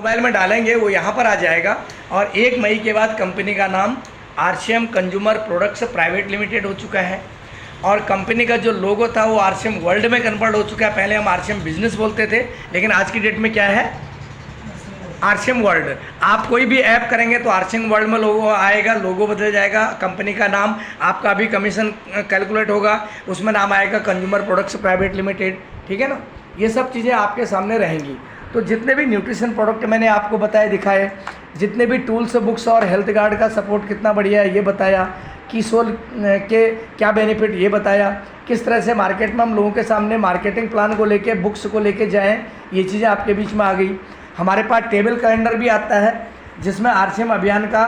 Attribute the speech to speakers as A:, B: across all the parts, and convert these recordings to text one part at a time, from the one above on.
A: Mobile में डालेंगे वो यहाँ पर आ जाएगा। और 1 मई के बाद कंपनी का नाम RCM consumer products private limited हो चुका है और कंपनी का जो लोगो था वो आरसीएम वर्ल्ड में कन्वर्ट हो चुका है। पहले हम आरसीएम बिजनेस बोलते थे, लेकिन आज की डेट में क्या है, आरसीएम वर्ल्ड। आप कोई भी ऐप करेंगे तो आरसीएम वर्ल्ड में लोगो आएगा, लोगो बदल जाएगा, कंपनी का नाम, आपका भी कमीशन कैलकुलेट होगा, उसमें नाम आएगा कंज्यूमर प्रोडक्ट्स प्राइवेट लिमिटेड। ठीक है ना, ये सब चीज़ें आपके सामने रहेंगी। तो जितने भी न्यूट्रिशन प्रोडक्ट मैंने आपको बताए दिखाए, जितने भी टूल्स बुक्स और हेल्थ गार्ड का सपोर्ट कितना बढ़िया है ये बताया, कीसोल के क्या बेनिफिट ये बताया, किस तरह से मार्केट में हम लोगों के सामने मार्केटिंग प्लान को लेके, बुक्स को लेके जाएं, ये चीज़ें आपके बीच में आ गई। हमारे पास टेबल कैलेंडर भी आता है जिसमें आरसीएम अभियान का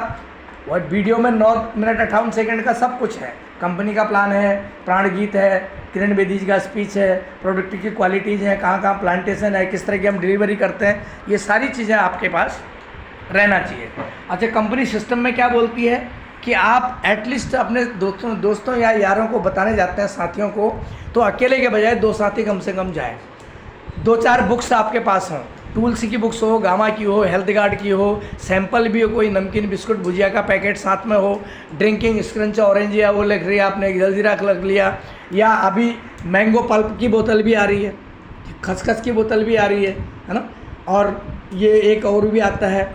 A: और वीडियो में 9 मिनट 58 सेकंड का सब कुछ है। कंपनी का प्लान है, प्राण गीत है, किरण बेदी जी का स्पीच है, प्रोडक्ट की क्वालिटीज़ हैं, कहाँ कहाँ प्लांटेशन है, किस तरह की हम डिलीवरी करते हैं, ये सारी चीज़ें आपके पास रहना चाहिए। अच्छा, कंपनी सिस्टम में क्या बोलती है कि आप एटलीस्ट अपने दोस्तों या यारों को बताने जाते हैं, साथियों को, तो अकेले के बजाय 2 साथी कम से कम जाएँ। 2-4 बुक्स आपके पास हों, टूल्स की बुक्स हो, गामा की हो, हेल्थ गार्ड की हो, सैंपल भी हो, कोई नमकीन बिस्कुट भुजिया का पैकेट साथ में हो, ड्रिंकिंग स्क्रंच ऑरेंज या वो लिख रही है आपने, जलजीरा रख लिया, या अभी मैंगो पल्प की बोतल भी आ रही है, खसखस की बोतल भी आ रही है ना, और ये एक और भी आता है,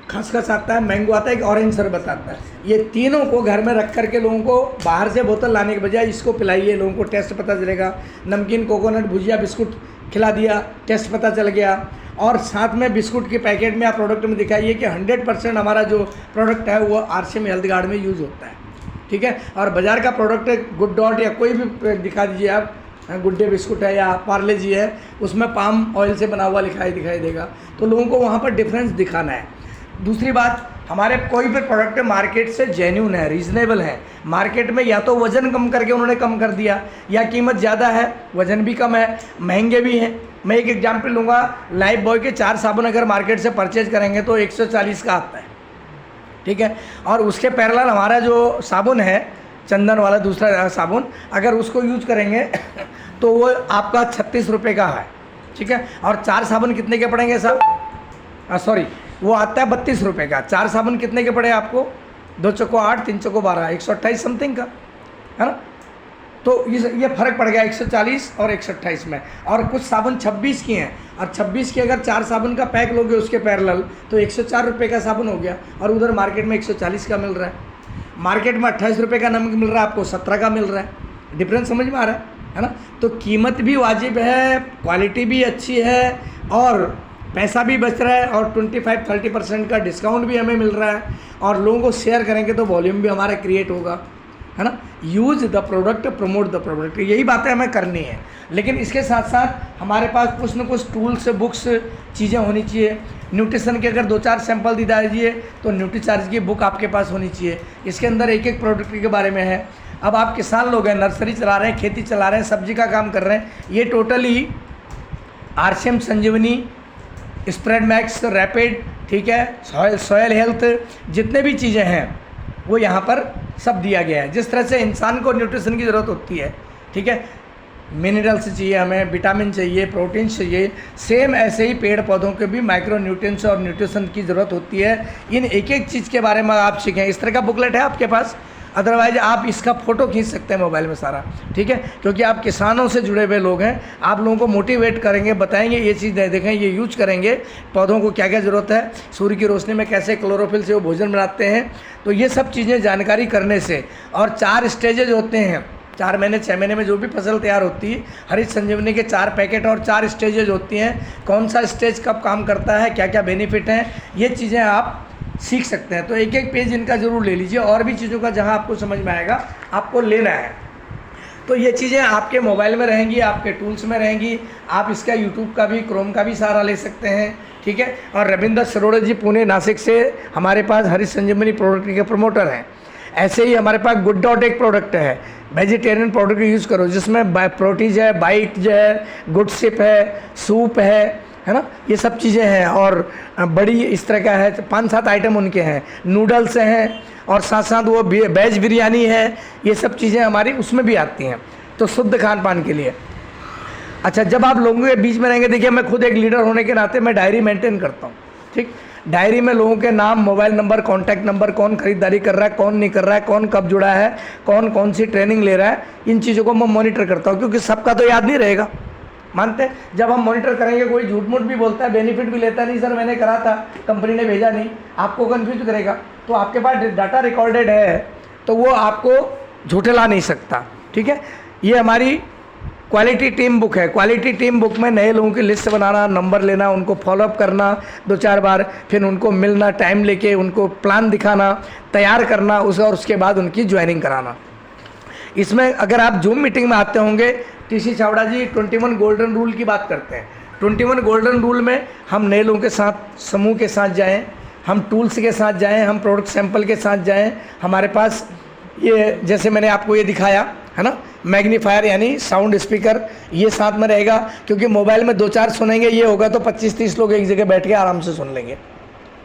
A: खसखस आता है, मैंगो आता है, एक ऑरेंज शरबत आता है। ये तीनों को घर में रख करके लोगों को बाहर से बोतल लाने के बजाय इसको पिलाइए, लोगों को टेस्ट पता चलेगा। नमकीन, कोकोनट, भुजिया, बिस्कुट खिला दिया, टेस्ट पता चल गया। और साथ में बिस्कुट के पैकेट में या प्रोडक्ट में दिखाइए कि 100% हमारा जो प्रोडक्ट है वो आरसीएम हेल्थ गार्ड में यूज़ होता है। ठीक है, और बाज़ार का प्रोडक्ट गुड डॉट या कोई भी दिखा दीजिए आप, गुड डे बिस्कुट है या पार्ले जी है, उसमें पाम ऑयल से बना हुआ दिखाई देगा, तो लोगों को वहाँ पर डिफरेंस दिखाना है। दूसरी बात, हमारे कोई भी प्रोडक्ट मार्केट से जेन्यून है, रीजनेबल है। मार्केट में या तो वज़न कम करके उन्होंने कम कर दिया, या कीमत ज़्यादा है, वज़न भी कम है, महंगे भी हैं। मैं एक एग्जांपल लूँगा, लाइफ बॉय के 4 साबुन अगर मार्केट से परचेज करेंगे तो 140 का आता है। ठीक है, और उसके पैरेलल हमारा जो साबुन है, चंदन वाला दूसरा साबुन, अगर उसको यूज करेंगे तो वो आपका 36 रुपये का है। ठीक है, और 4 साबुन कितने के पड़ेंगे साहब, सॉरी, वो आता है 32 रुपये का। 4 साबुन कितने के पड़े आपको, 2 चौको 8, 3 चौको 12, 128 समथिंग का, है ना। तो ये फ़र्क पड़ गया 140 और 128 में। और कुछ साबुन 26 की हैं, और 26 की अगर 4 साबुन का पैक लोगे उसके पैरेलल तो 104 रुपये का साबुन हो गया, और उधर मार्केट में 140 का मिल रहा है। मार्केट में 28 रुपये का नमक मिल रहा है, आपको 17 का मिल रहा है। डिफरेंस समझ में आ रहा है ना। तो कीमत भी वाजिब है, क्वालिटी भी अच्छी है, और पैसा भी बच रहा है, और 25-30% का डिस्काउंट भी हमें मिल रहा है, और लोगों को शेयर करेंगे तो वॉल्यूम भी हमारा क्रिएट होगा, है ना। Use the product, promote the product, यही बातें हमें करनी है। लेकिन इसके साथ साथ हमारे पास कुछ न कुछ टूल्स, बुक्स, चीज़ें होनी चाहिए। न्यूट्रिशन के अगर 2-4 सैंपल दिखा दीजिए तो न्यूट्रीचार्ज की बुक आपके पास होनी चाहिए। इसके अंदर एक प्रोडक्ट के बारे में है। अब आप किसान लोग हैं, नर्सरी चला रहे हैं, खेती चला रहे हैं, सब्जी का काम कर रहे हैं, ये टोटली आरसीएम संजीवनी, स्प्रेड मैक्स, रैपिड, ठीक है, सॉयल हेल्थ, जितने भी चीज़ें हैं वो यहाँ पर सब दिया गया है। जिस तरह से इंसान को न्यूट्रिशन की ज़रूरत होती है, ठीक है, मिनरल्स चाहिए हमें, विटामिन चाहिए, प्रोटीन चाहिए, सेम ऐसे ही पेड़ पौधों के भी माइक्रो न्यूट्रिएंट्स और न्यूट्रिशन की ज़रूरत होती है। इन एक एक चीज़ के बारे में आप सीखें। इस तरह का बुकलेट है आपके पास, अदरवाइज आप इसका फ़ोटो खींच सकते हैं मोबाइल में सारा, ठीक है, क्योंकि आप किसानों से जुड़े हुए लोग हैं। आप लोगों को मोटिवेट करेंगे, बताएंगे ये चीज़ देखें, ये यूज करेंगे, पौधों को क्या क्या ज़रूरत है, सूर्य की रोशनी में कैसे क्लोरोफिल से वो भोजन बनाते हैं। तो ये सब चीज़ें जानकारी करने से, और 4 स्टेजेज होते हैं, 4 महीने 6 महीने में जो भी फसल तैयार होती है, हरित संजीवनी के 4 पैकेट और 4 स्टेजेज होती हैं। कौन सा स्टेज कब काम करता है, क्या क्या बेनिफिट हैं, ये चीज़ें आप सीख सकते हैं। तो एक एक पेज इनका ज़रूर ले लीजिए, और भी चीज़ों का जहां आपको समझ में आएगा आपको लेना है। तो ये चीज़ें आपके मोबाइल में रहेंगी, आपके टूल्स में रहेंगी। आप इसका यूट्यूब का भी, क्रोम का भी सहारा ले सकते हैं, ठीक है। और रविंद्र सरोड़े जी पुणे नासिक से हमारे पास हरित संजीवनी प्रोडक्ट के प्रमोटर हैं। ऐसे ही हमारे पास गुड डॉट एक प्रोडक्ट है, वेजिटेरियन प्रोडक्ट यूज़ करो, जिसमें प्रोटीज है, बाइट जो है, गुड सिप है, सूप है ना, ये सब चीज़ें हैं। और बड़ी इस तरह का है, 5-7 आइटम उनके हैं, नूडल्स हैं, और साथ साथ वो वेज बिरयानी है। ये सब चीज़ें हमारी उसमें भी आती हैं, तो शुद्ध खान पान के लिए। अच्छा, जब आप लोगों के बीच में रहेंगे, देखिए मैं खुद एक लीडर होने के नाते मैं डायरी मेंटेन करता हूँ, ठीक। डायरी में लोगों के नाम, मोबाइल नंबर, कॉन्टैक्ट नंबर, कौन खरीदारी कर रहा है, कौन नहीं कर रहा है, कौन कब जुड़ा है, कौन कौन सी ट्रेनिंग ले रहा है, इन चीज़ों को मैं मॉनिटर करता हूँ, क्योंकि सबका तो याद नहीं रहेगा। मानते हैं जब हम मॉनिटर करेंगे, कोई झूठ मूठ भी बोलता है, बेनिफिट भी लेता है, नहीं सर मैंने करा था, कंपनी ने भेजा नहीं, आपको कन्फ्यूज करेगा। तो आपके पास डाटा रिकॉर्डेड है तो वो आपको झूठला नहीं सकता, ठीक है। ये हमारी क्वालिटी टीम बुक है। क्वालिटी टीम बुक में नए लोगों की लिस्ट बनाना, नंबर लेना, उनको फॉलोअप करना 2-4 बार, फिर उनको मिलना, टाइम लेके उनको प्लान दिखाना, तैयार करना उसे, और उसके बाद उनकी ज्वाइनिंग कराना। इसमें अगर आप जूम मीटिंग में आते होंगे, टीसी छावड़ा जी 21 गोल्डन रूल की बात करते हैं। 21 गोल्डन रूल में हम नए लोगों के साथ, समूह के साथ जाएँ, हम टूल्स के साथ जाएँ, हम प्रोडक्ट सैंपल के साथ जाएँ। हमारे पास ये जैसे मैंने आपको ये दिखाया है ना, मैग्नीफायर यानी साउंड स्पीकर, ये साथ में रहेगा, क्योंकि मोबाइल में 2-4 सुनेंगे, ये होगा तो 25-30 लोग एक जगह बैठ के आराम से सुन लेंगे,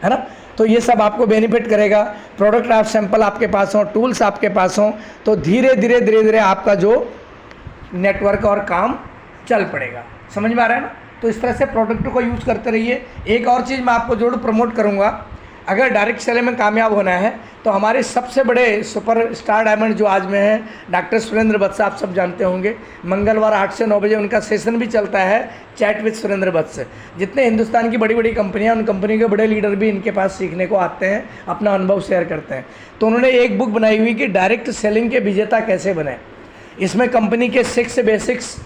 A: है ना। तो ये सब आपको बेनिफिट करेगा। प्रोडक्ट आप सैंपल आपके पास हो, टूल्स आपके पास हो, तो धीरे धीरे आपका जो नेटवर्क और काम चल पड़ेगा। समझ में आ रहा है ना। तो इस तरह से प्रोडक्ट को यूज़ करते रहिए। एक और चीज़ मैं आपको जरूर प्रमोट करूँगा, अगर डायरेक्ट सेलिंग में कामयाब होना है तो हमारे सबसे बड़े सुपर स्टार डायमंड जो आज में हैं, डॉक्टर सुरेंद्र वत्स, आप सब जानते होंगे, मंगलवार 8 से 9 बजे उनका सेशन भी चलता है, चैट विद सुरेंद्र वत्स। जितने हिंदुस्तान की बड़ी बड़ी कंपनियां, उन कंपनी के बड़े लीडर भी इनके पास सीखने को आते हैं, अपना अनुभव शेयर करते हैं। तो उन्होंने एक बुक बनाई हुई कि डायरेक्ट सेलिंग के विजेता कैसे बने। इसमें कंपनी के 6 basics,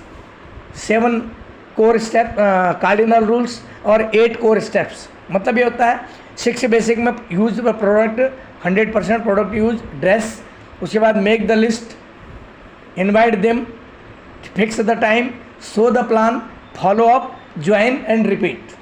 A: 7 core step, cardinal rules और 8 कोर स्टेप्स। मतलब ये होता है 6 बेसिक में use product, 100% product use, dress, उसके बाद make the list, invite them, fix the time, show the plan, follow up, join and repeat.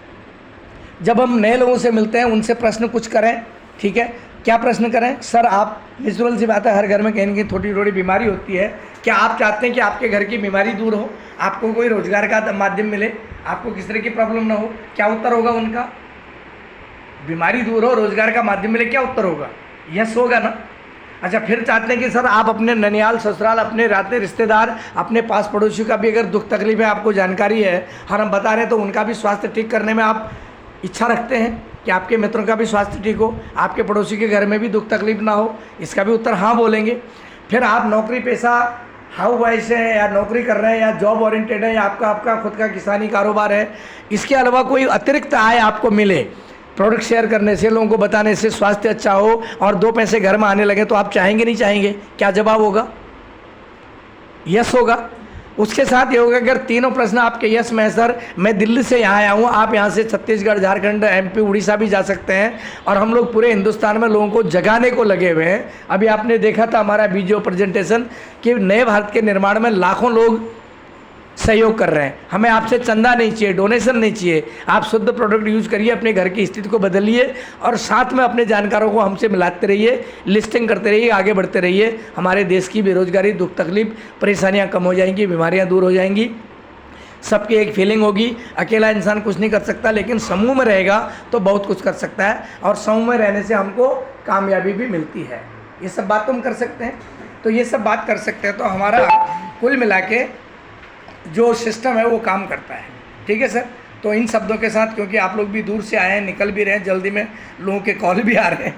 A: जब हम नए लोगों से मिलते हैं, उनसे प्रश्न कुछ करें, ठीक है। क्या प्रश्न करें? सर आप, नेचुरल सी बात है, हर घर में कहीं ना कहीं थोड़ी थोड़ी बीमारी होती है। क्या आप चाहते हैं कि आपके घर की बीमारी दूर हो, आपको कोई रोजगार का माध्यम मिले, आपको किस तरह की प्रॉब्लम ना हो? क्या उत्तर होगा उनका? बीमारी दूर हो, रोजगार का माध्यम मिले, क्या उत्तर होगा? यस होगा ना। अच्छा, फिर चाहते हैं कि सर आप अपने ननियाल, ससुराल, अपने राते रिश्तेदार, अपने पास पड़ोसियों का भी अगर दुख तकलीफ है, आपको जानकारी है और हम बता रहे हैं, तो उनका भी स्वास्थ्य ठीक करने में आप इच्छा रखते हैं कि आपके मित्रों का भी स्वास्थ्य ठीक हो, आपके पड़ोसी के घर में भी दुख तकलीफ ना हो? इसका भी उत्तर हाँ बोलेंगे। फिर आप नौकरी पेशा हाउस वाइफ है, या नौकरी कर रहे हैं, या जॉब ओरिएंटेड है, या आपका खुद का किसानी कारोबार है, इसके अलावा कोई अतिरिक्त आय आपको मिले प्रोडक्ट शेयर करने से, लोगों को बताने से, स्वास्थ्य अच्छा हो और 2 पैसे घर में आने लगे, तो आप चाहेंगे नहीं चाहेंगे? क्या जवाब होगा? यस होगा। उसके साथ ये होगा, अगर तीनों प्रश्न आपके यस में है, सर मैं दिल्ली से यहाँ आया हूँ, आप यहाँ से छत्तीसगढ़, झारखंड, MP, उड़ीसा भी जा सकते हैं, और हम लोग पूरे हिंदुस्तान में लोगों को जगाने को लगे हुए हैं। अभी आपने देखा था हमारा वीडियो प्रेजेंटेशन कि नए भारत के निर्माण में लाखों लोग सहयोग कर रहे हैं। हमें आपसे चंदा नहीं चाहिए, डोनेशन नहीं चाहिए, आप शुद्ध प्रोडक्ट यूज़ करिए, अपने घर की स्थिति को बदलिए, और साथ में अपने जानकारों को हमसे मिलाते रहिए, लिस्टिंग करते रहिए, आगे बढ़ते रहिए। हमारे देश की बेरोजगारी, दुख तकलीफ, परेशानियां कम हो जाएंगी, बीमारियां दूर हो जाएंगी, सबकी एक फीलिंग होगी। अकेला इंसान कुछ नहीं कर सकता, लेकिन समूह में रहेगा तो बहुत कुछ कर सकता है, और समूह में रहने से हमको कामयाबी भी मिलती है। ये सब बात तो हम कर सकते हैं। तो ये सब बात कर सकते हैं, तो हमारा कुल मिला के जो सिस्टम है वो काम करता है। ठीक है सर। तो इन शब्दों के साथ, क्योंकि आप लोग भी दूर से आए हैं, निकल भी रहे हैं, जल्दी में लोगों के कॉल भी आ रहे हैं,